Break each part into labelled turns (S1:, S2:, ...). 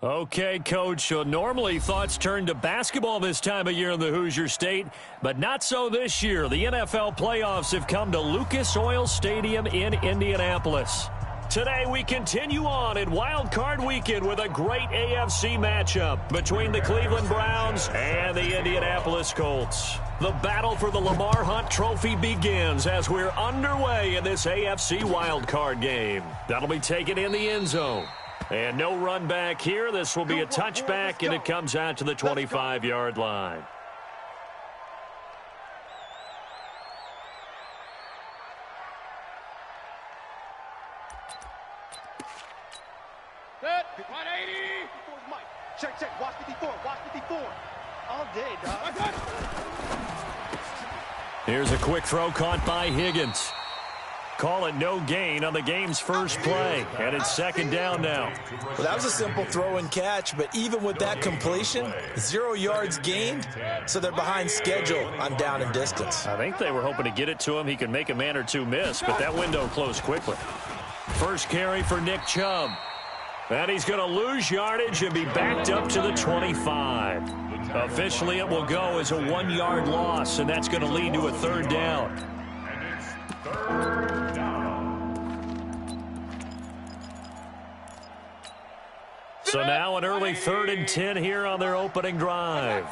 S1: Okay, Coach, so normally thoughts turn to basketball this time of year in the Hoosier State, but not so this year. The NFL playoffs have come to Lucas Oil Stadium in Indianapolis. Today we continue on in Wildcard Weekend with a great AFC matchup between the Cleveland Browns and the Indianapolis Colts. The battle for the Lamar Hunt Trophy begins as we're underway in this AFC Wildcard game. That'll be taken in the end zone. And no run back here. This will be a touchback, and it comes out to the 25-yard line.
S2: Set. 180. Check. Watch 54. Watch 54. All day, dog.
S1: Here's a quick throw caught by Higgins. Call it no gain on the game's first play, and it's second down now.
S3: Well, that was a simple throw and catch, but even with that completion, 0 yards gained, so they're behind schedule on down and distance.
S1: I think they were hoping to get it to him. He could make a man or two miss, but that window closed quickly. First carry for Nick Chubb. And he's going to lose yardage and be backed up to the 25. Officially, it will go as a 1-yard loss, and that's going to lead to a third down. So now an early 3rd and 10 here on their opening drive.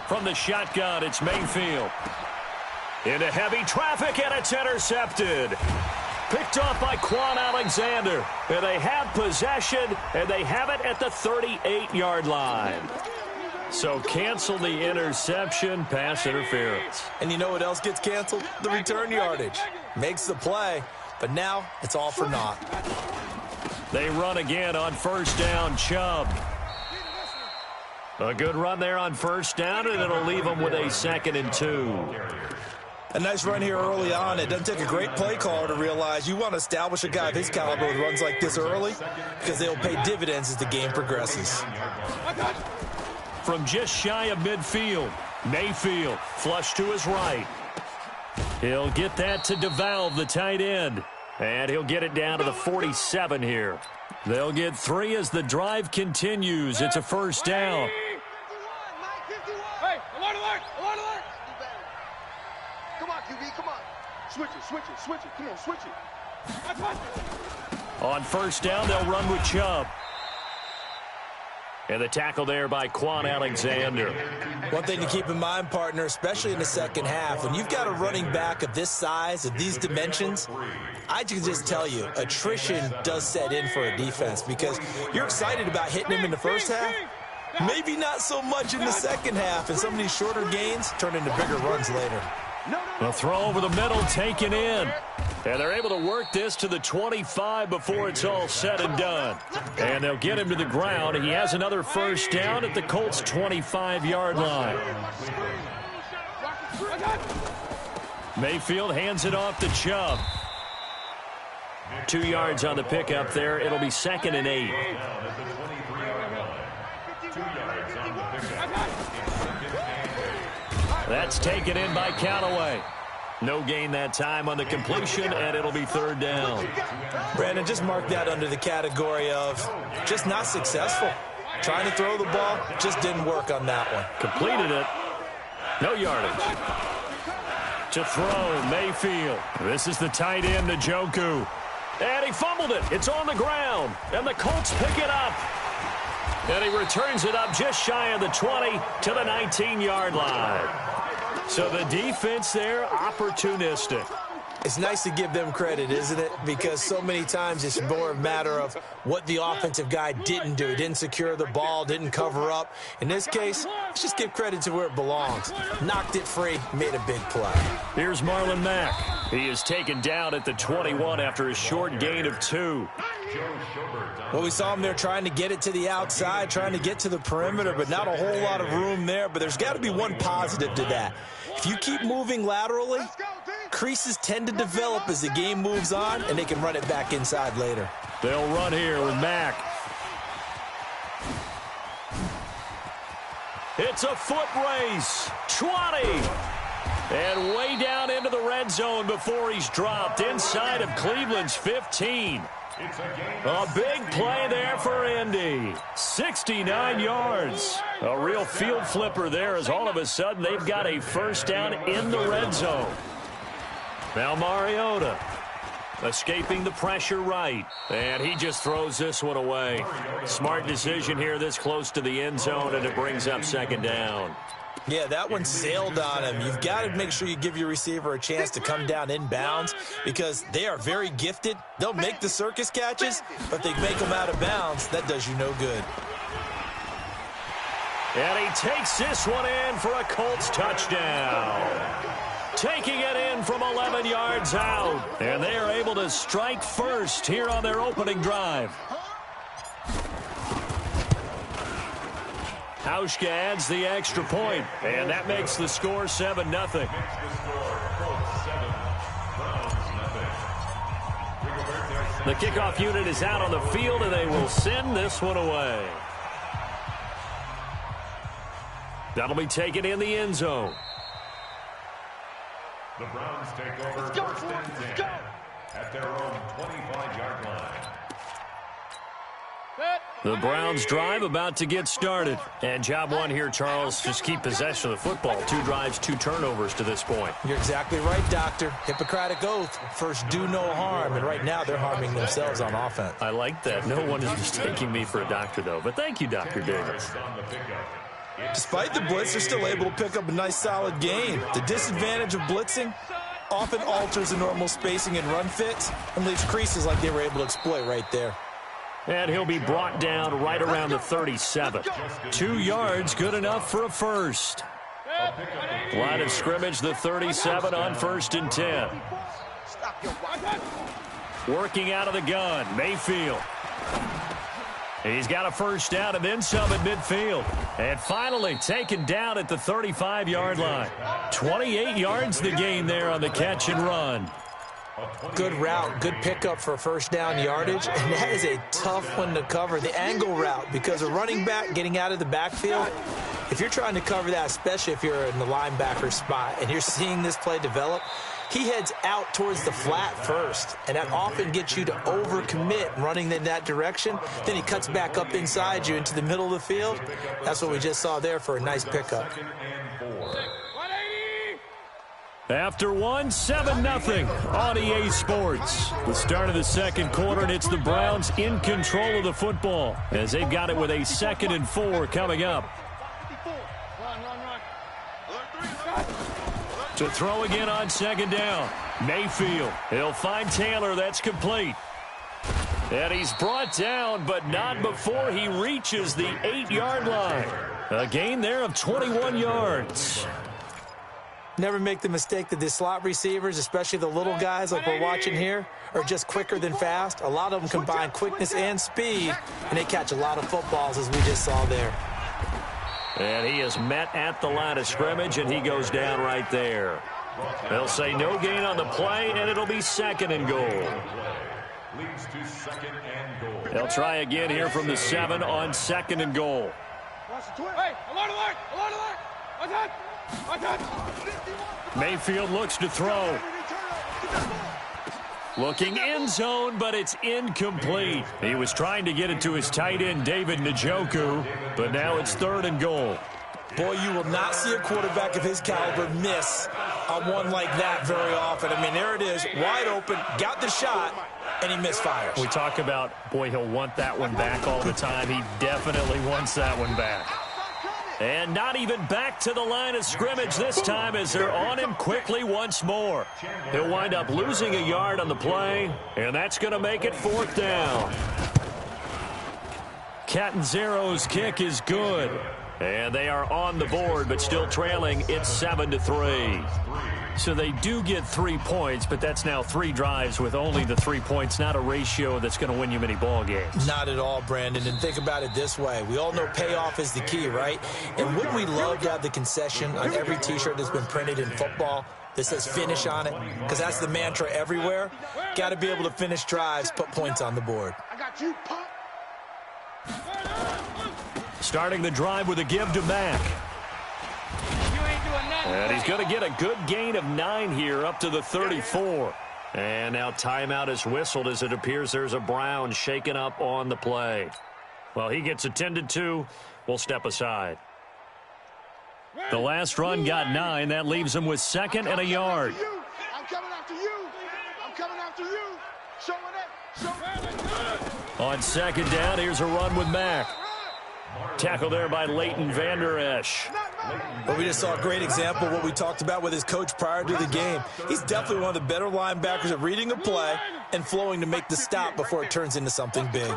S1: From the shotgun, it's Mayfield. Into heavy traffic, and it's intercepted. Picked off by Quan Alexander. And they have possession, and they have it at the 38-yard line. So cancel the interception, pass interference.
S3: And you know what else gets canceled? The return yardage. Makes the play, but now it's all for naught.
S1: They run again on first down, Chubb. A good run there on first down, and it'll leave them with a 2nd and 2.
S3: A nice run here early on. It doesn't take a great play caller to realize you want to establish a guy of his caliber with runs like this early because they'll pay dividends as the game progresses.
S1: From just shy of midfield, Mayfield flush to his right. He'll get that to DeValve, the tight end. And he'll get it down to the 47 here. They'll get 3 as the drive continues. It's a first down.
S2: Hey, alert. Come on, QB, come on. Switch it. Come on, switch it.
S1: On first down, they'll run with Chubb. And the tackle there by Quan Alexander.
S3: One thing to keep in mind, partner, especially in the second half, when you've got a running back of this size, of these dimensions, I can just tell you, attrition does set in for a defense because you're excited about hitting him in the first half. Maybe not so much in the second half, and some of these shorter gains turn into bigger runs later.
S1: A throw over the middle taken in. And they're able to work this to the 25 before it's all said and done. And they'll get him to the ground. He has another first down at the Colts' 25-yard line. Mayfield hands it off to Chubb. 2 yards on the pickup there. It'll be 2nd and 8. That's taken in by Callaway. No gain that time on the completion, and it'll be 3rd down.
S3: Brandon, just mark that under the category of just not successful. Trying to throw the ball, just didn't work on that one.
S1: Completed it. No yardage. To throw, Mayfield. This is the tight end, Njoku. And he fumbled it. It's on the ground. And the Colts pick it up. And he returns it up just shy of the 20 to the 19-yard line. So the defense there, opportunistic.
S3: It's nice to give them credit, isn't it? Because so many times it's more a matter of what the offensive guy didn't do. Didn't secure the ball, didn't cover up. In this case, let's just give credit to where it belongs. Knocked it free, made a big play.
S1: Here's Marlon Mack. He is taken down at the 21 after a short gain of 2.
S3: Well, we saw him there trying to get it to the outside, trying to get to the perimeter, but not a whole lot of room there. But there's got to be one positive to that. If you keep moving laterally, creases tend to develop as the game moves on, and they can run it back inside later.
S1: They'll run here with Mack. It's a foot race. 20. And way down into the red zone before he's dropped inside of Cleveland's 15. A big play there for Indy. 69 yards. A real field flipper there as all of a sudden they've got a first down in the red zone. Now Mariota escaping the pressure right. And he just throws this one away. Smart decision here this close to the end zone, and it brings up second down.
S3: Yeah, that one sailed on him. You've got to make sure you give your receiver a chance to come down inbounds because they are very gifted. They'll make the circus catches, but if they make them out of bounds, that does you no good.
S1: And he takes this one in for a Colts touchdown. Taking it in from 11 yards out. And they are able to strike first here on their opening drive. Hauschka adds the extra point, and that makes the score 7-0. The kickoff unit is out on the field, and they will send this one away. That'll be taken in the end zone.
S4: The Browns take over first and 10 at their own 25-yard line.
S1: The Browns drive about to get started. And job one here, Charles, just keep possession of the football. 2 drives, 2 turnovers to this point.
S3: You're exactly right, Doctor. Hippocratic oath. First, do no harm. And right now, they're harming themselves on offense.
S1: I like that. No one is mistaking me for a doctor, though. But thank you, Dr. Davis.
S3: Despite the blitz, they're still able to pick up a nice, solid gain. The disadvantage of blitzing often alters the normal spacing and run fits and leaves creases like they were able to exploit right there.
S1: And he'll be brought down right around the 37. 2 yards, good enough for a first. Line of scrimmage, the 37 on 1st and 10. Working out of the gun, Mayfield. He's got a first down and then some at midfield. And finally taken down at the 35-yard line. 28 yards the gain there on the catch and run.
S3: Good route, good pickup for first down yardage, and that is a tough one to cover, the angle route, because a running back getting out of the backfield, if you're trying to cover that, especially if you're in the linebacker spot and you're seeing this play develop, he heads out towards the flat first, and that often gets you to overcommit running in that direction. Then he cuts back up inside you into the middle of the field. That's what we just saw there for a nice pickup.
S1: After 7-0 on EA Sports. The start of the second quarter, and it's the Browns in control of the football as they've got it with a 2nd and 4 coming up. To throw again on 2nd down. Mayfield. He'll find Taylor. That's complete. And he's brought down, but not before he reaches the 8-yard line. A gain there of 21 yards.
S3: Never make the mistake that the slot receivers, especially the little guys like we're watching here, are just quicker than fast. A lot of them combine quickness and speed, and they catch a lot of footballs, as we just saw there.
S1: And he is met at the line of scrimmage, and he goes down right there. They'll say no gain on the play, and it'll be 2nd and goal. They'll try again here from the 7 on 2nd and goal.
S2: Hey, alert, alert, alert, alert. What's that?
S1: Mayfield looks to throw. Looking end zone, but it's incomplete. He was trying to get it to his tight end, David Njoku, but now it's 3rd and goal.
S3: Boy, you will not see a quarterback of his caliber miss on one like that very often. I mean, there it is, wide open, got the shot, and he misfires.
S1: We talk about, boy, he'll want that one back all the time. He definitely wants that one back. And not even back to the line of scrimmage this time as they're on him quickly once more. He'll wind up losing a yard on the play, and that's going to make it 4th down. Catanzaro's kick is good. And they are on the board, but still trailing. It's 7-3. So they do get 3 points, but that's now 3 drives with only the 3 points, not a ratio that's going to win you many ball games.
S3: Not at all, Brandon. And think about it this way. We all know payoff is the key, right? And wouldn't we love to have the concession on every T-shirt that's been printed in football that says finish on it? Because that's the mantra everywhere. Got to be able to finish drives, put points on the board.
S2: I got you, punk.
S1: Starting the drive with a give to Mack. And he's going to get a good gain of 9 here up to the 34. And now timeout is whistled as it appears there's a Brown shaken up on the play. Well, he gets attended to. We'll step aside. The last run got 9. That leaves him with 2nd and a yard.
S2: I'm coming after you. I'm coming after you. Show it.
S1: On 2nd down, here's a run with Mack. Tackle there by Leighton Vander Esch.
S3: Well, we just saw a great example of what we talked about with his coach prior to the game. He's definitely one of the better linebackers at reading a play and flowing to make the stop before it turns into something big.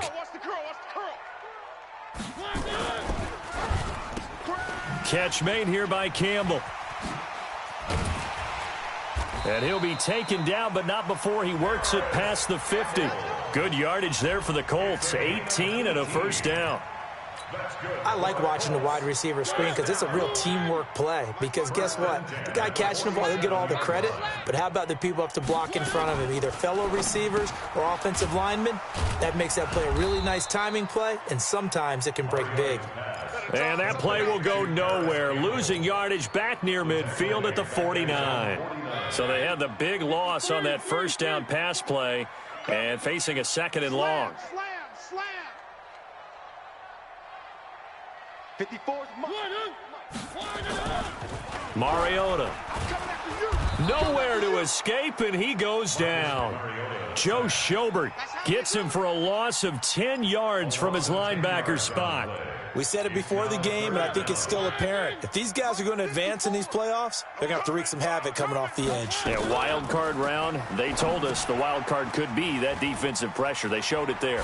S1: Catch made here by Campbell. And he'll be taken down, but not before he works it past the 50. Good yardage there for the Colts. 18 and a first down.
S3: I like watching the wide receiver screen because it's a real teamwork play. Because guess what? The guy catching the ball, he'll get all the credit. But how about the people up to block in front of him, either fellow receivers or offensive linemen? That makes that play a really nice timing play, and sometimes it can break big.
S1: And that play will go nowhere. Losing yardage back near midfield at the 49. So they had the big loss on that first down pass play and facing a 2nd and long.
S2: Slam. 54.
S1: Mariota. Nowhere to escape, and he goes down. Joe Schobert gets him for a loss of 10 yards from his linebacker spot.
S3: We said it before the game, and I think it's still apparent. If these guys are going to advance in these playoffs, they're going to have to wreak some havoc coming off the edge.
S1: Yeah, wild card round. They told us the wild card could be that defensive pressure. They showed it there.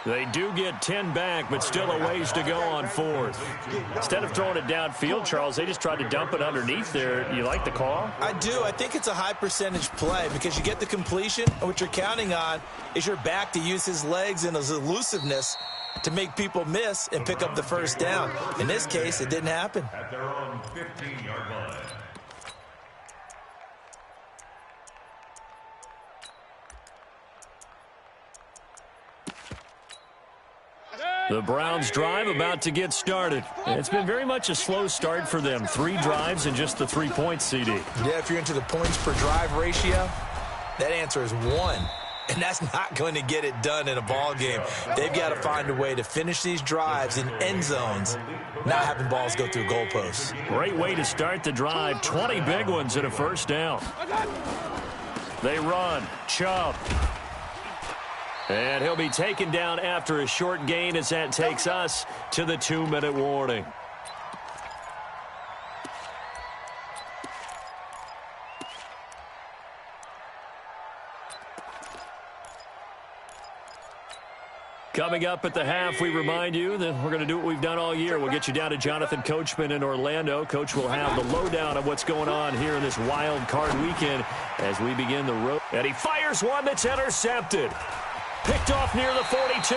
S1: They do get 10 back, but still a ways to go on 4th. Instead of throwing it downfield, Charles, they just tried to dump it underneath there. You like the call?
S3: I do. I think it's a high percentage play because you get the completion, and what you're counting on is your back to use his legs and his elusiveness to make people miss and pick up the first down. In this case, it didn't happen.
S4: At their own 15-yard line.
S1: The Browns drive about to get started. It's been very much a slow start for them. 3 drives and just the 3 points, CD.
S3: Yeah, if you're into the points per drive ratio, that answer is 1. And that's not going to get it done in a ball game. They've got to find a way to finish these drives in end zones, not having balls go through goalposts.
S1: Great way to start the drive. 20 big ones and a first down. They run. Chubb. And he'll be taken down after a short gain as that takes us to the 2-minute warning. Coming up at the half, we remind you that we're going to do what we've done all year. We'll get you down to Jonathan Coachman in Orlando. Coach will have the lowdown of what's going on here in this wild card weekend as we begin the road. And he fires one that's intercepted. Picked off near the 42.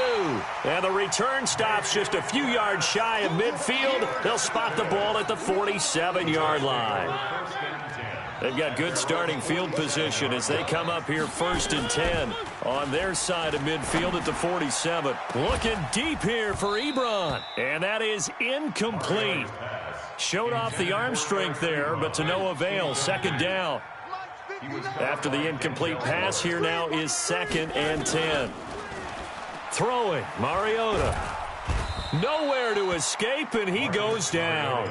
S1: And the return stops just a few yards shy of midfield. They'll spot the ball at the 47-yard line. They've got good starting field position as they come up here 1st and 10 on their side of midfield at the 47. Looking deep here for Ebron. And that is incomplete. Showed off the arm strength there, but to no avail. 2nd down. After the incomplete pass, here now is 2nd and 10. Throwing, Mariota. Nowhere to escape, and he goes down.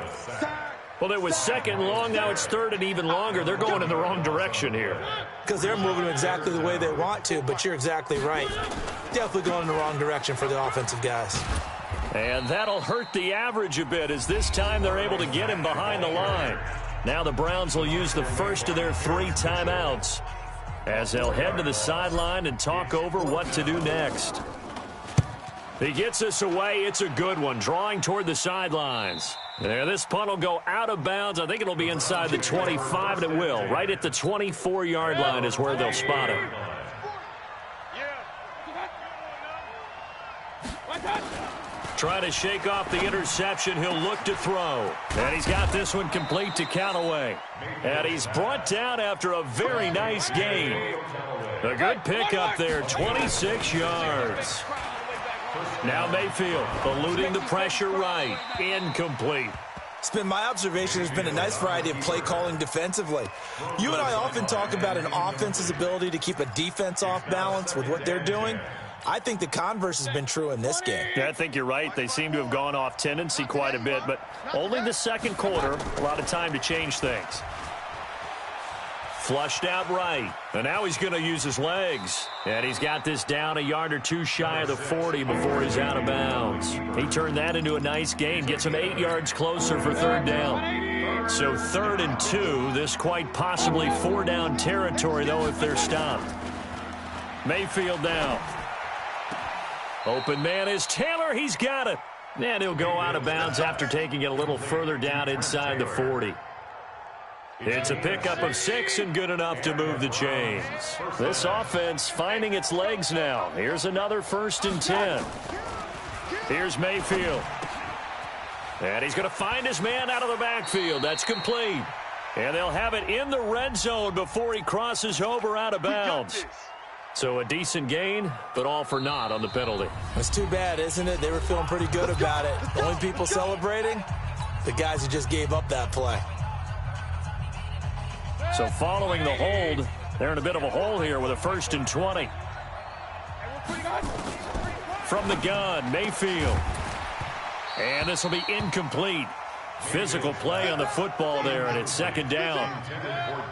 S1: Well, it was 2nd long, now it's 3rd and even longer. They're going in the wrong direction here.
S3: Because they're moving exactly the way they want to, but you're exactly right. Definitely going in the wrong direction for the offensive guys.
S1: And that'll hurt the average a bit as this time they're able to get him behind the line. Now the Browns will use the first of their 3 timeouts as they'll head to the sideline and talk over what to do next. He gets us away. It's a good one, drawing toward the sidelines. There, this punt will go out of bounds. I think it'll be inside the 25, and it will. Right at the 24-yard line is where they'll spot it. Try to shake off the interception. He'll look to throw. And he's got this one complete to Callaway. And he's brought down after a very nice gain. A good pickup there, 26 yards. Now Mayfield eluding the pressure right. Incomplete.
S3: It's been my observation there's been a nice variety of play calling defensively. You and I often talk about an offense's ability to keep a defense off balance with what they're doing. I think the converse has been true in this game.
S1: Yeah, I think you're right. They seem to have gone off tendency quite a bit, but only the second quarter, a lot of time to change things. Flushed out right, and now he's going to use his legs. And he's got this down a yard or two shy of the 40 before he's out of bounds. He turned that into a nice gain, gets him 8 yards closer for third down. So 3rd and 2, this quite possibly 4-down territory, though, if they're stopped. Mayfield down. Open man is Taylor. He's got it. And he'll go out of bounds after taking it a little further down inside the 40. It's a pickup of 6 and good enough to move the chains. This offense finding its legs now. Here's another 1st and 10. Here's Mayfield. And he's going to find his man out of the backfield. That's complete. And they'll have it in the red zone before he crosses over out of bounds. So a decent gain, but all for naught on the penalty.
S3: It's too bad, isn't it? They were feeling pretty good about it. The only people celebrating, the guys who just gave up that play.
S1: So following the hold, they're in a bit of a hole here with a 1st and 20. From the gun, Mayfield. And this will be incomplete. Physical play on the football there, and it's 2nd down.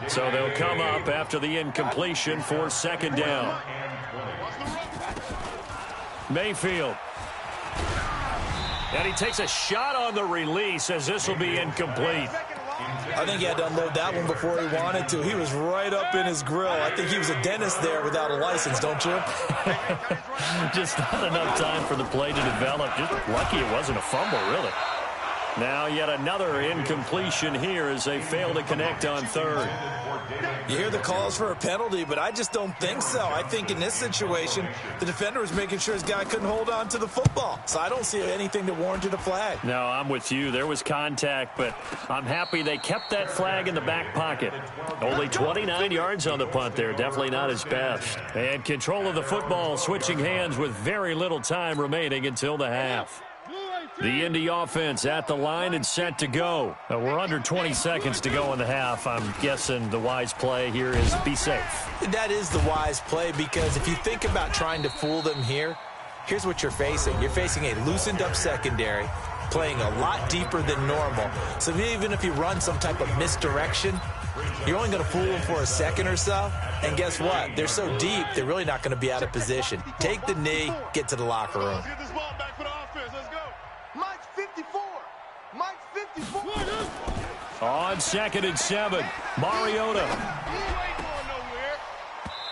S1: So they'll come up after the incompletion for 2nd down. Mayfield. And he takes a shot on the release as this will be incomplete.
S3: I think he had to unload that one before he wanted to. He was right up in his grill. I think he was a dentist there without a license, don't you?
S1: Just not enough time for the play to develop. Just lucky it wasn't a fumble, really. Now yet another incompletion here as they fail to connect on 3rd.
S3: You hear the calls for a penalty, but I just don't think so. I think in this situation, the defender was making sure his guy couldn't hold on to the football. So I don't see anything that warranted a flag.
S1: No, I'm with you. There was contact, but I'm happy they kept that flag in the back pocket. Only 29 yards on the punt there. Definitely not his best. And control of the football switching hands with very little time remaining until the half. The Indy offense at the line and set to go. We're under 20 seconds to go in the half. I'm guessing the wise play here is be safe.
S3: That is the wise play, because if you think about trying to fool them here, here's what you're facing. You're facing a loosened up secondary, playing a lot deeper than normal. So even if you run some type of misdirection, you're only going to fool them for a second or so. And guess what? They're so deep, they're really not going to be out of position. Take the knee, get to the locker room.
S1: On 2nd and 7, Mariota.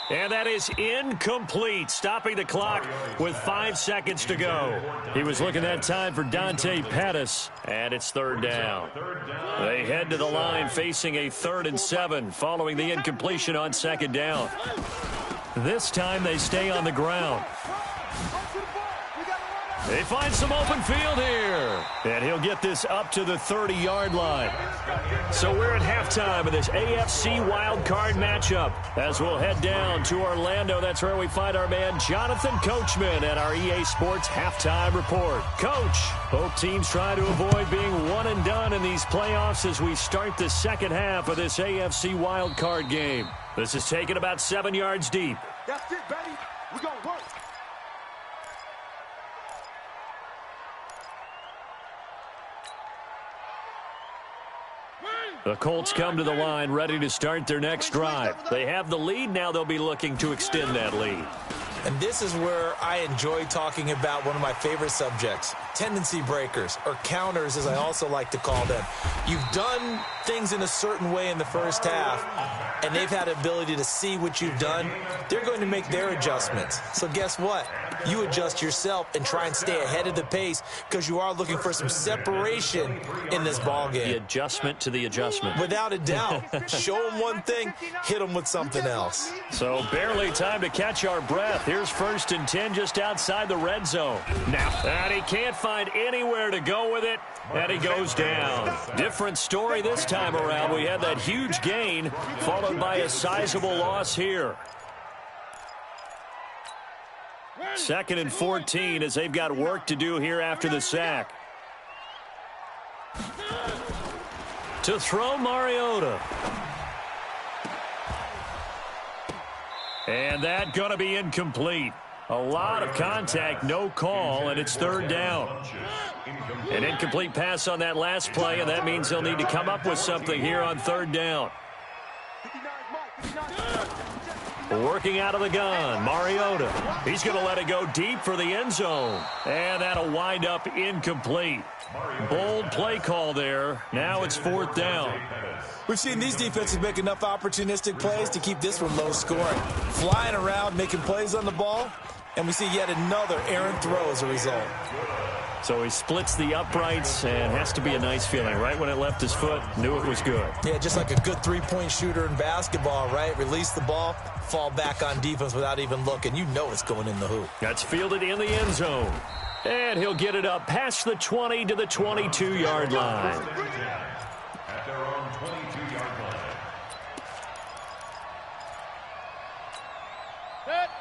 S1: And that is incomplete, stopping the clock with 5 seconds to go. He was looking that time for Dante Pettis, and it's 3rd down. They head to the line facing a 3rd and 7 following the incompletion on 2nd down. This time they stay on the ground. They find some open field here. And he'll get this up to the 30-yard line. So we're at halftime of this AFC Wildcard matchup. As we'll head down to Orlando, that's where we find our man Jonathan Coachman at our EA Sports Halftime Report. Coach, both teams try to avoid being one and done in these playoffs as we start the second half of this AFC Wildcard game. This is taken about 7 yards deep.
S2: That's it, baby. We're going to work.
S1: The Colts come to the line ready to start their next drive. They have the lead. Now they'll be looking to extend that lead.
S3: And this is where I enjoy talking about one of my favorite subjects, tendency breakers, or counters as I also like to call them. You've done things in a certain way in the first half, and they've had the ability to see what you've done. They're going to make their adjustments. So guess what? You adjust yourself and try and stay ahead of the pace because you are looking for some separation in this ballgame.
S1: The adjustment to the adjustment.
S3: Without a doubt. Show them one thing, hit them with something else.
S1: So barely time to catch our breath. Here's 1st and 10 just outside the red zone. Now, and he can't find anywhere to go with it, and he goes down. Different story this time around. We had that huge gain followed by a sizable loss here. 2nd and 14 as they've got work to do here after the sack. To throw, Mariota. And that going to be incomplete. A lot of contact, no call, and it's third down. An incomplete pass on that last play, and that means they'll need to come up with something here on third down. Working out of the gun, Mariota. He's going to let it go deep for the end zone. And that'll wind up incomplete. Bold play call there. Now it's fourth down.
S3: We've seen these defenses make enough opportunistic plays to keep this one low scoring. Flying around, making plays on the ball, and we see yet another errant throw as a result.
S1: So he splits the uprights, and has to be a nice feeling. Right when it left his foot, knew it was good.
S3: Yeah, just like a good three-point shooter in basketball, right? Release the ball, fall back on defense without even looking. You know it's going in the hoop.
S1: That's fielded in the end zone. And he'll get it up past the 20 to the 22-yard line.
S4: At their own 22-yard line.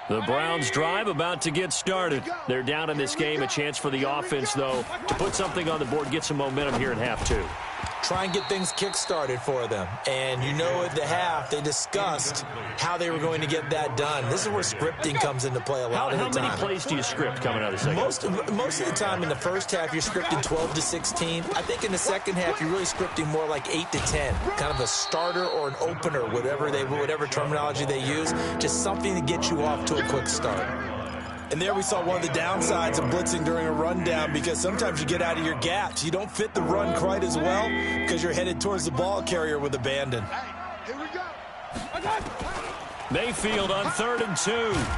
S1: The Browns drive about to get started. They're down in this game. A chance for the offense, though, to put something on the board, get some momentum here in half two.
S3: Try and get things kick-started for them. And you know at the half, they discussed how they were going to get that done. This is where scripting comes into play a lot of the time.
S1: How many plays do you script coming out of the second?
S3: Most of the time in the first half, you're scripting 12 to 16. I think in the second half, you're really scripting more like 8 to 10. Kind of a starter or an opener, whatever terminology they use. Just something to get you off to a quick start. And there we saw one of the downsides of blitzing during a rundown, because sometimes you get out of your gaps. You don't fit the run quite as well because you're headed towards the ball carrier with abandon.
S2: Here we go.
S1: Mayfield on 3rd and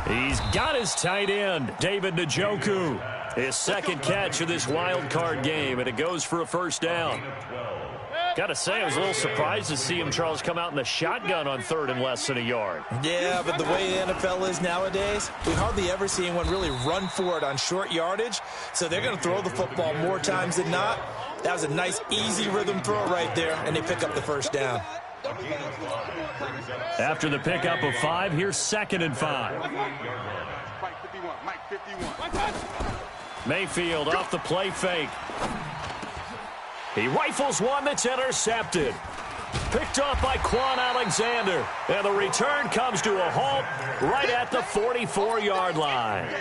S1: 2. He's got his tight end, David Njoku. His second catch of this wild card game, and it goes for a first down. Got to say, I was a little surprised to see him, Charles, come out in the shotgun on 3rd and less than a yard.
S3: Yeah, but the way the NFL is nowadays, we hardly ever see anyone really run for it on short yardage. So they're going to throw the football more times than not. That was a nice, easy rhythm throw right there, and they pick up the first down.
S1: After the pickup of 5, here's 2nd and 5. Mayfield off the play fake. He rifles one that's intercepted. Picked off by Quan Alexander. And the return comes to a halt right at the 44-yard line.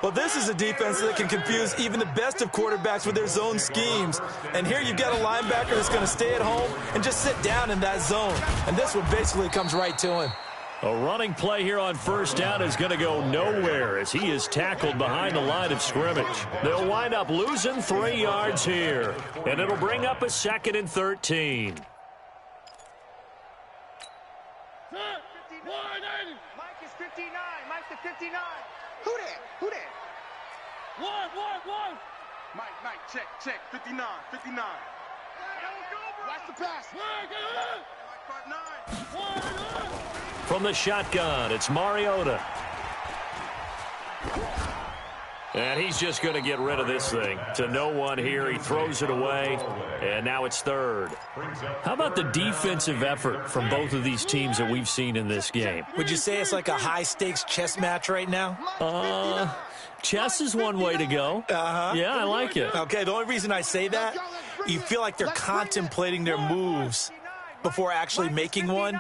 S3: Well, this is a defense that can confuse even the best of quarterbacks with their zone schemes. And here you've got a linebacker that's going to stay at home and just sit down in that zone. And this one basically comes right to him.
S1: A running play here on first down is going to go nowhere as he is tackled behind the line of scrimmage. They'll wind up losing 3 yards here, and it'll bring up a 2nd and 13.
S2: Mike is 59. Mike the 59. Who that? Who that? One. Mike, check. 59. Watch the pass.
S1: From the shotgun, it's Mariota. And he's just going to get rid of this thing. To no one here. He throws it away, and now it's 3rd. How about the defensive effort from both of these teams that we've seen in this game?
S3: Would you say it's like a high-stakes chess match right now?
S1: Chess is one way to go. Yeah, I like it.
S3: Okay, the only reason I say that, you feel like they're contemplating their moves before actually making one,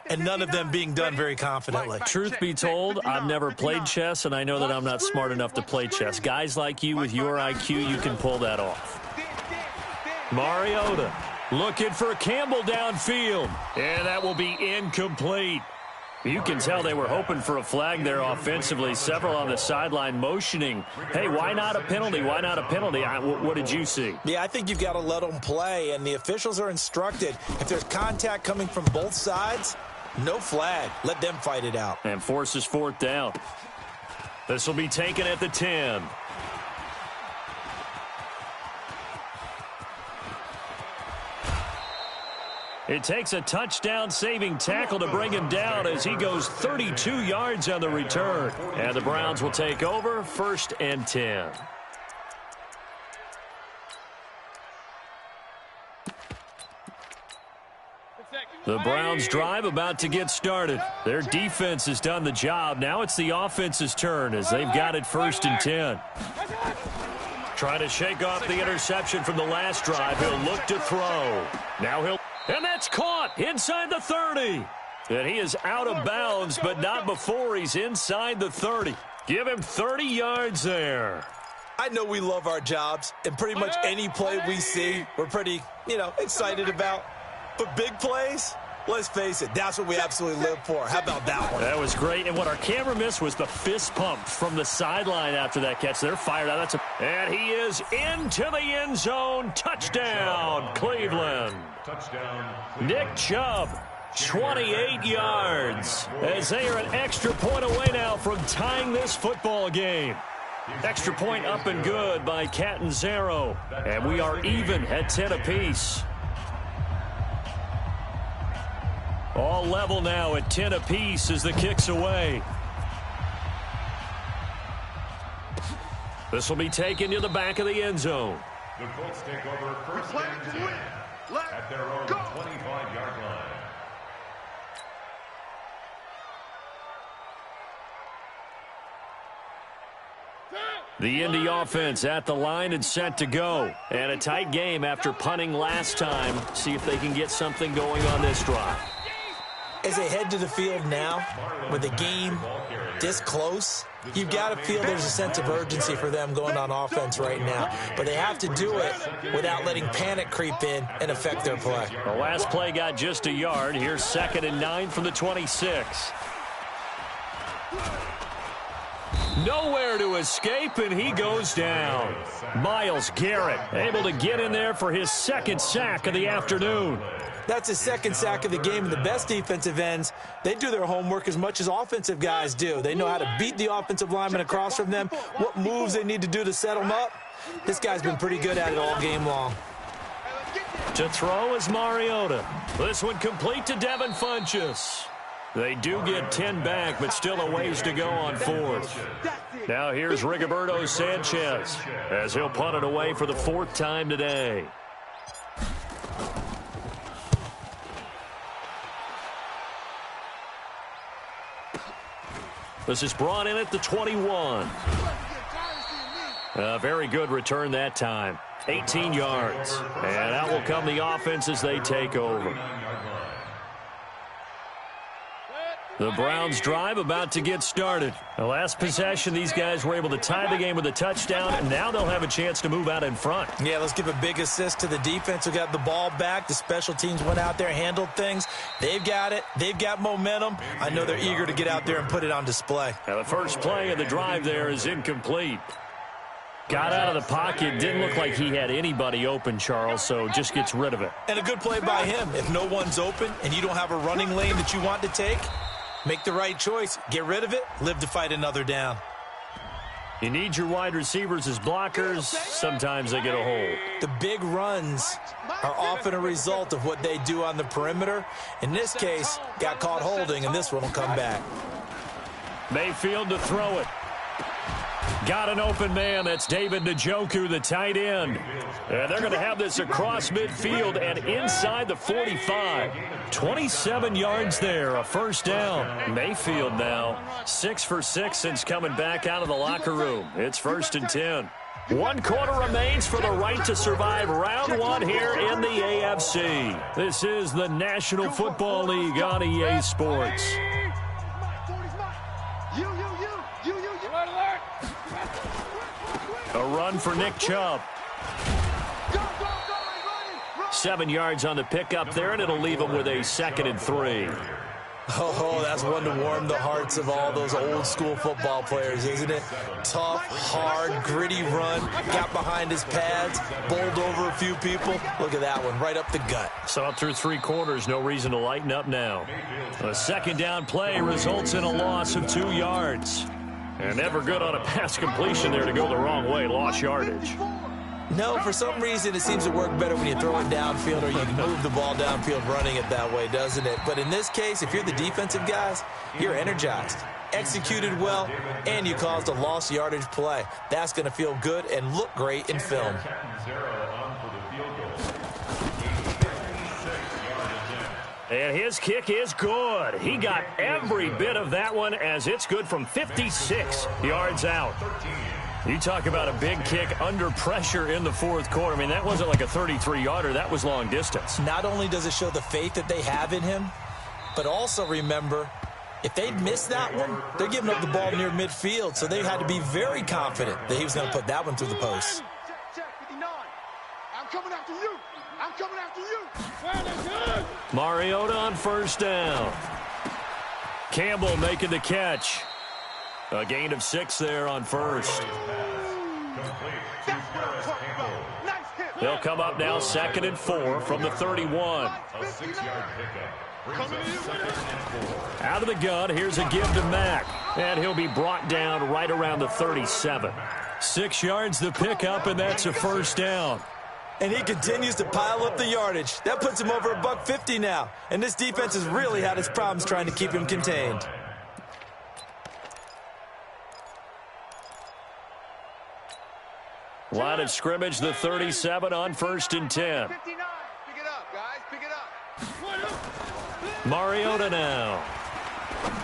S3: and none of them being done very confidently.
S1: Truth be told, I've never played chess, and I know that I'm not smart enough to play chess. Guys like you with your IQ, you can pull that off. Mariota looking for Campbell downfield, and that will be incomplete. You can tell they were hoping for a flag there offensively. Several on the sideline motioning. Hey, why not a penalty? Why not a penalty? What did you see?
S3: Yeah, I think you've got to let them play, and the officials are instructed. If there's contact coming from both sides, no flag. Let them fight it out.
S1: And forces 4th down. This will be taken at the 10. It takes a touchdown-saving tackle to bring him down as he goes 32 yards on the return. And the Browns will take over 1st and 10. The Browns drive about to get started. Their defense has done the job. Now it's the offense's turn as they've got it 1st and 10. Trying to shake off the interception from the last drive. He'll look to throw. And that's caught inside the 30. And he is out of bounds, but not before he's inside the 30. Give him 30 yards there.
S3: I know we love our jobs, and pretty much any play we see, we're pretty, excited about. But big plays, let's face it, that's what we absolutely live for. How about that one?
S1: That was great, and what our camera missed was the fist pump from the sideline after that catch. They're fired out. And he is into the end zone. Touchdown, Cleveland. Nick Chubb, 28 yards, as they are an extra point away now from tying this football game. Extra point up and good by Catanzaro, and we are even at 10 apiece. All level now at 10 apiece as the kick's away. This will be taken to the back of the end zone.
S4: The Colts take over first and 10 at their own 25-yard line.
S1: The Indy offense at the line and set to go. And a tight game after punting last time. See if they can get something going on this drive.
S3: As they head to the field now, with the game this close, you've got to feel there's a sense of urgency for them going on offense right now. But they have to do it without letting panic creep in and affect their play.
S1: The last play got just a yard. Here's 2nd and 9 from the 26. Nowhere to escape, and he goes down. Myles Garrett able to get in there for his 2nd sack of the afternoon.
S3: That's his 2nd sack of the game, and the best defensive ends, they do their homework as much as offensive guys do. They know how to beat the offensive lineman across from them, what moves they need to do to set them up. This guy's been pretty good at it all game long.
S1: To throw is Mariota. This one complete to Devin Funchess. They do get 10 back, but still a ways to go on 4th. Now here's Rigoberto Sanchez as he'll punt it away for the 4th time today. This is brought in at the 21. A very good return that time. 18 yards. And out will come the offense as they take over. The Browns drive about to get started. The last possession, these guys were able to tie the game with a touchdown, and now they'll have a chance to move out in front.
S3: Yeah, let's give a big assist to the defense who got the ball back. The special teams went out there, handled things. They've got it. They've got momentum. I know they're eager to get out there and put it on display.
S1: Now the first play of the drive there is incomplete. Got out of the pocket. Didn't look like he had anybody open, Charles, so just gets rid of it.
S3: And a good play by him. If no one's open and you don't have a running lane that you want to take, make the right choice. Get rid of it. Live to fight another down.
S1: You need your wide receivers as blockers. Sometimes they get a hold.
S3: The big runs are often a result of what they do on the perimeter. In this case, got caught holding, and this one will come back.
S1: Mayfield to throw it. Got an open man. That's David Njoku, the tight end. And they're going to have this across midfield and inside the 45. 27 yards there, a first down. Mayfield now 6 for 6 since coming back out of the locker room. It's 1st and 10. 1 quarter remains for the right to survive round 1 here in the AFC. This is the National Football League on EA Sports. A run for Nick Chubb. 7 yards on the pickup there, and it'll leave him with a 2nd and 3.
S3: Oh, that's one to warm the hearts of all those old school football players, isn't it? Tough, hard, gritty run, got behind his pads, bowled over a few people. Look at that one, right up the gut.
S1: Saw it through 3 quarters, no reason to lighten up now. A 2nd down play results in a loss of 2 yards. And never good on a pass completion there to go the wrong way, lost yardage.
S3: No, for some reason it seems to work better when you throw it downfield or you can move the ball downfield running it that way, doesn't it? But in this case, if you're the defensive guys, you're energized, executed well, and you caused a lost yardage play. That's going to feel good and look great in film.
S1: And his kick is good. He got every bit of that one as it's good from 56 yards out. You talk about a big kick under pressure in the fourth quarter. I mean, that wasn't like a 33-yarder. That was long distance.
S3: Not only does it show the faith that they have in him, but also remember, if they'd missed that one, they're giving up the ball near midfield, so they had to be very confident that he was going to put that one through the post.
S2: Check, 59. I'm coming after you. I'm coming after you.
S1: Mariota on first down. Campbell making the catch. A gain of 6 there on first. They'll come up now 2nd and 4 from the 31.
S4: A 6-yard pickup.
S1: Out of the gun, here's a give to Mack. And he'll be brought down right around the 37. 6 yards the pickup, and that's a first down.
S3: And he continues to pile up the yardage. That puts him over $150 now. And this defense has really had its problems trying to keep him contained.
S1: Line of scrimmage, the 37 on 1st and 10.
S2: 59. Pick it up, guys. Pick it up.
S1: Mariota now.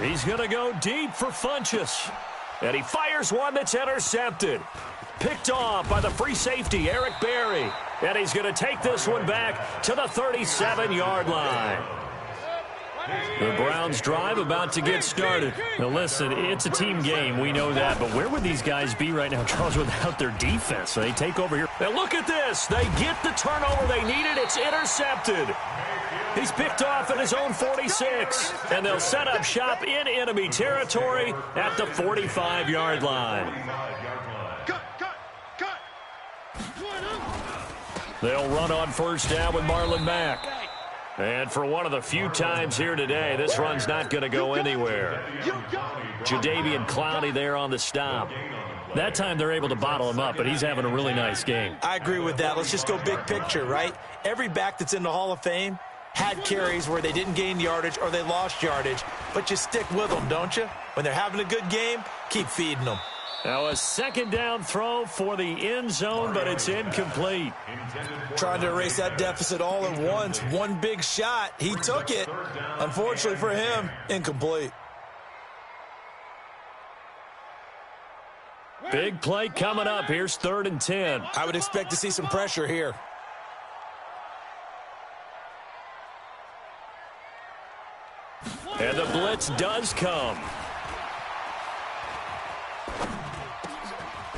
S1: He's going to go deep for Funchess. And he fires one that's intercepted. Picked off by the free safety, Eric Berry. And he's going to take this one back to the 37-yard line. The Browns drive about to get started. Now listen, it's a team game, we know that, but where would these guys be right now, Charles, without their defense? So they take over here. Now look at this. They get the turnover they needed. It's intercepted. He's picked off at his own 46. And they'll set up shop in enemy territory at the 45-yard line. They'll run on first down with Marlon Mack. And for one of the few times here today, this run's not going to go anywhere. Jadeveon Clowney there on the stop. That time they're able to bottle him up, but he's having a really nice game.
S3: I agree with that. Let's just go big picture, right? Every back that's in the Hall of Fame had carries where they didn't gain yardage or they lost yardage, but you stick with them, don't you? When they're having a good game, keep feeding them.
S1: Now a 2nd down throw for the end zone, but it's incomplete.
S3: Trying to erase that deficit all at once. One big shot. He took it. Unfortunately for him, incomplete.
S1: Big play coming up. Here's 3rd and 10.
S3: I would expect to see some pressure here.
S1: And the blitz does come.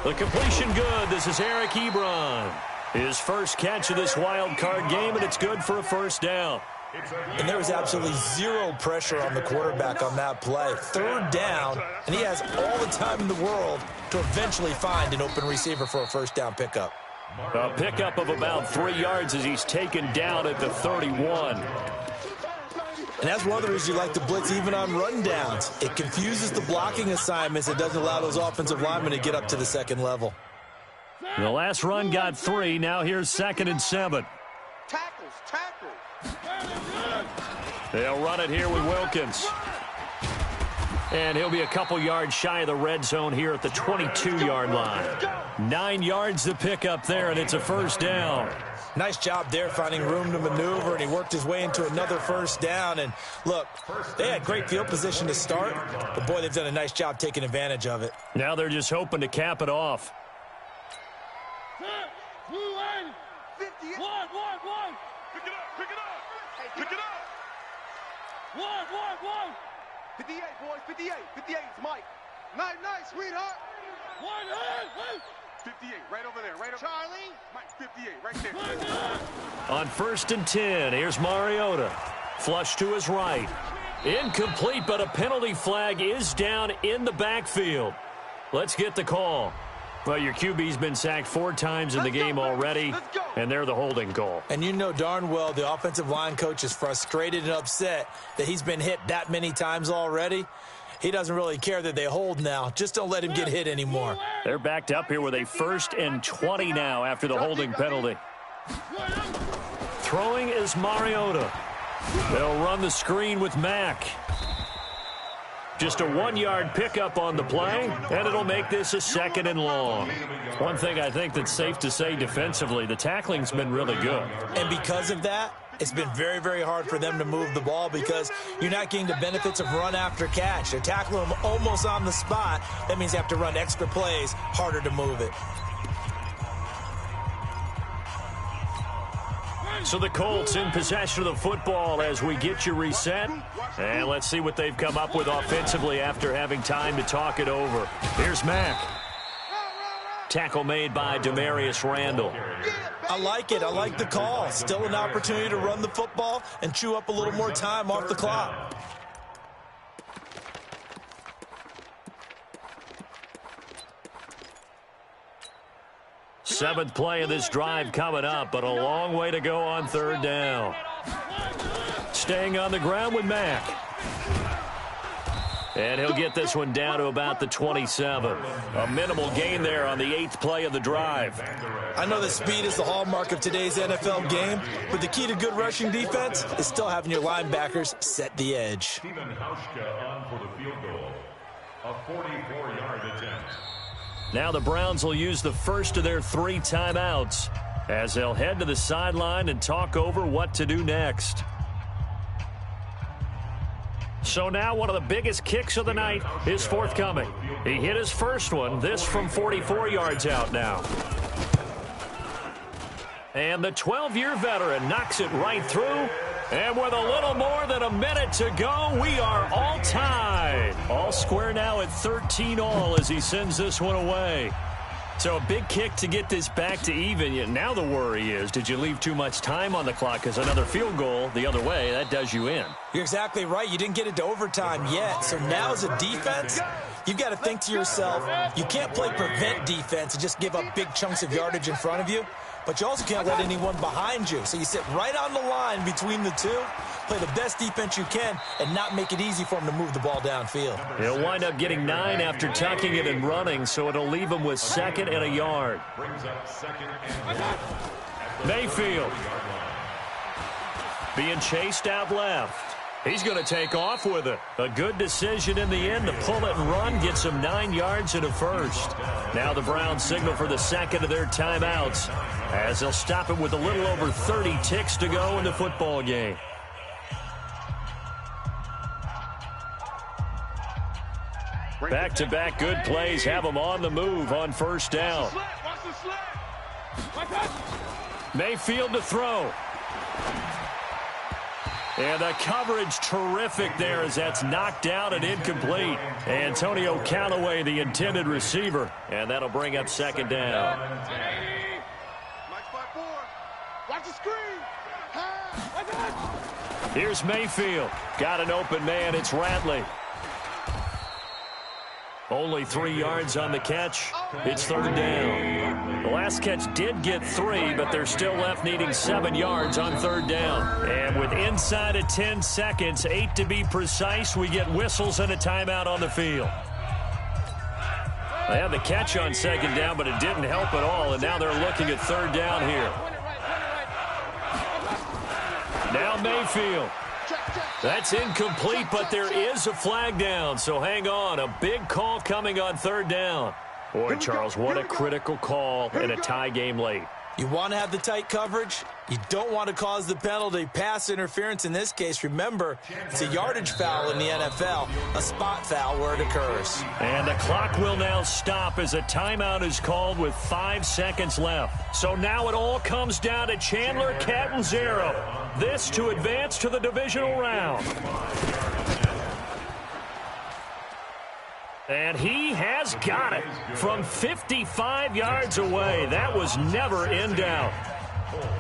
S1: The completion good. This is Eric Ebron. His first catch of this wild card game, and it's good for a first down.
S3: And there was absolutely zero pressure on the quarterback on that play. 3rd down, and he has all the time in the world to eventually find an open receiver for a first down pickup.
S1: A pickup of about 3 yards as he's taken down at the 31.
S3: And that's one of the reasons you like to blitz even on rundowns. It confuses the blocking assignments. It doesn't allow those offensive linemen to get up to the 2nd level.
S1: The last run got 3. Now here's 2nd and 7.
S2: Tackles.
S1: They'll run it here with Wilkins. And he'll be a couple yards shy of the red zone here at the 22-yard line. 9 yards to pick up there, and it's a first down.
S3: Nice job there finding room to maneuver, and he worked his way into another first down. And look, they had great field position to start, but boy, they've done a nice job taking advantage of it.
S1: Now they're just hoping to cap it off.
S2: 58. One. Pick it up. Hey, pick it up. One. 58, boys. 58. 58 is Mike. Nice, sweetheart. 58, right over there. Right over. Charlie. Mike, 58, right there.
S1: On 1st and 10, here's Mariota. Flush to his right. Incomplete, but a penalty flag is down in the backfield. Let's get the call. Well, your QB's been sacked 4 times in the game already, and they're the holding goal.
S3: And you know darn well the offensive line coach is frustrated and upset that he's been hit that many times already. He doesn't really care that they hold now. Just don't let him get hit anymore.
S1: They're backed up here with a 1st and 20 now after the holding penalty. Throwing is Mariota. They'll run the screen with Mack. Just a 1-yard pickup on the play, and it'll make this a 2nd and long. One thing I think that's safe to say defensively, the tackling's been really good.
S3: And because of that, It's been very, very hard for them to move the ball because you're not getting the benefits of run after catch. They're tackling them almost on the spot. That means they have to run extra plays, harder to move it.
S1: So the Colts in possession of the football as we get you reset. And let's see what they've come up with offensively after having time to talk it over. Here's Mack. Tackle made by Demarius Randall.
S3: I like it. I like the call. Still an opportunity to run the football and chew up a little more time off the clock.
S1: Seventh play of this drive coming up, but a long way to go on third down. Staying on the ground with Mack. And he'll get this one down to about the 27. A minimal gain there on the 8th play of the drive.
S3: I know that speed is the hallmark of today's NFL game, but the key to good rushing defense is still having your linebackers set the edge.
S4: Stephen Hauschka on for the field goal. A 44-yard attempt.
S1: Now the Browns will use the first of their 3 timeouts as they'll head to the sideline and talk over what to do next. So now one of the biggest kicks of the night is forthcoming. He hit his first one, this from 44 yards out now. And the 12-year veteran knocks it right through. And with a little more than a minute to go, we are all tied. All square now at 13-all as he sends this one away. So a big kick to get this back to even. Now the worry is, did you leave too much time on the clock? Because another field goal the other way, that does you in.
S3: You're exactly right. You didn't get it to overtime yet. So now as a defense, you've got to think to yourself, you can't play prevent defense and just give up big chunks of yardage in front of you. But you also can't let anyone behind you. So you sit right on the line between the two, play the best defense you can, and not make it easy for him to move the ball downfield.
S1: He'll wind up getting 9 after tucking it and running, so it'll leave him with 2nd and a yard.
S4: Brings up 2nd and 1.
S1: Mayfield being chased out left. He's going to take off with it. A good decision in the end to pull it and run, gets him 9 yards and a first. Now the Browns signal for the 2nd of their timeouts as they'll stop it with a little over 30 ticks to go in the football game. Back-to-back good plays have them on the move on first down. Mayfield to throw. And the coverage terrific there as that's knocked down and incomplete. Antonio Callaway, the intended receiver. And that'll bring up 2nd down.
S2: Watch the screen.
S1: Here's Mayfield. Got an open man. It's Radley. Only 3 yards on the catch. It's 3rd down. The last catch did get 3, but they're still left needing 7 yards on 3rd down. And with inside of 10 seconds, 8 to be precise, we get whistles and a timeout on the field. They had the catch on 2nd down, but it didn't help at all, and now they're looking at 3rd down here. Now Mayfield. That's incomplete, but there is a flag down, so hang on. A big call coming on 3rd down. Boy, Charles, what a critical call in a tie game late.
S3: You want to have the tight coverage. You don't want to cause the penalty. Pass interference in this case, remember, it's a yardage foul in the NFL, a spot foul where it occurs.
S1: And the clock will now stop as a timeout is called with 5 seconds left. So now it all comes down to Chandler Catanzaro. This to advance to the divisional round. And he has got it from 55 yards away. That was never in doubt.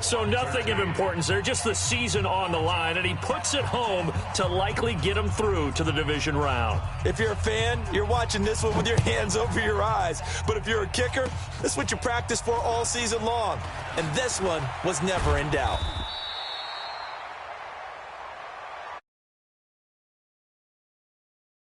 S1: So nothing of importance there, just the season on the line, and he puts it home to likely get him through to the division round.
S3: If you're a fan, you're watching this one with your hands over your eyes. But if you're a kicker, this is what you practice for all season long. And this one was never in doubt.